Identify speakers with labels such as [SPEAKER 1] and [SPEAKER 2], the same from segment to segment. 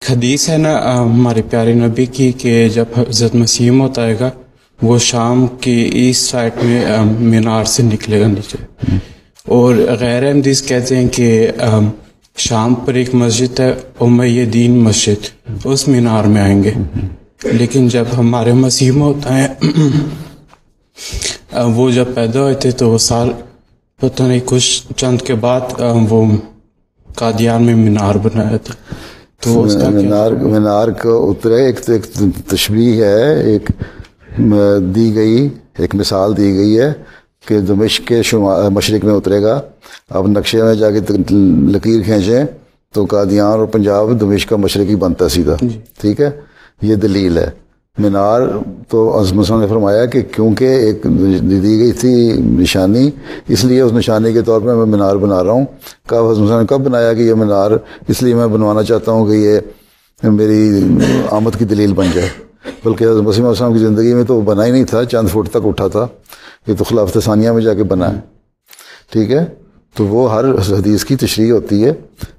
[SPEAKER 1] حدیث ہے نا ہمارے پیارے نبی کی کہ جب حضرت مسیح موعود آئے گا وہ شام کی ایسٹ سائڈ میں مینار سے نکلے گا نیچے. اور غیر حدیث کہتے ہیں کہ شام پر ایک مسجد ہے امیہ مسجد، اس مینار میں آئیں گے. لیکن جب ہمارے مسیح موعود آئے وہ جب پیدا ہوئے تھے تو وہ سال پتہ نہیں کچھ چند کے بعد وہ قادیان میں مینار بنایا تھا. تو
[SPEAKER 2] مینار کو اترے ایک تشبیہ ہے، ایک دی گئی، ایک مثال دی گئی ہے کہ دمشق کے مشرق میں اترے گا. اب نقشے میں جا کے لکیر کھینچیں تو قادیان اور پنجاب دمشق کا مشرقی بنتا سیدھا. ٹھیک ہے، یہ دلیل ہے. مینار تو عظمت نے فرمایا کہ کیونکہ ایک دی گئی تھی نشانی، اس لیے اس نشانی کے طور پر میں مینار بنا رہا ہوں. کب حضرت نے کب بنایا کہ یہ مینار اس لیے میں بنوانا چاہتا ہوں کہ یہ میری آمد کی دلیل بن جائے. بلکہ حضرت مسیح علیہ السلام کی زندگی میں تو بنا ہی نہیں تھا، چند فٹ تک اٹھا تھا. یہ تو خلافت ثانیہ میں جا کے بنا ہے. ٹھیک ہے، تو وہ ہر حدیث کی تشریح ہوتی ہے.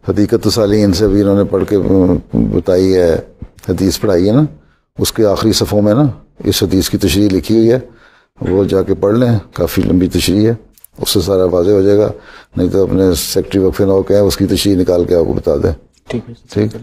[SPEAKER 2] حقیقت صالحین سے بھی انہوں نے پڑھ کے بتائی ہے، حدیث پڑھائی ہے نا، اس کے آخری صفحوں میں نا اس حدیث کی تشریح لکھی ہوئی ہے. وہ جا کے پڑھ لیں، کافی لمبی تشریح ہے، اس سے سارا واضح ہو جائے گا. نہیں تو اپنے سیکٹری وقفے نو کہیں اس کی تشریح نکال کے آپ کو بتا دیں.
[SPEAKER 1] ٹھیک ہے.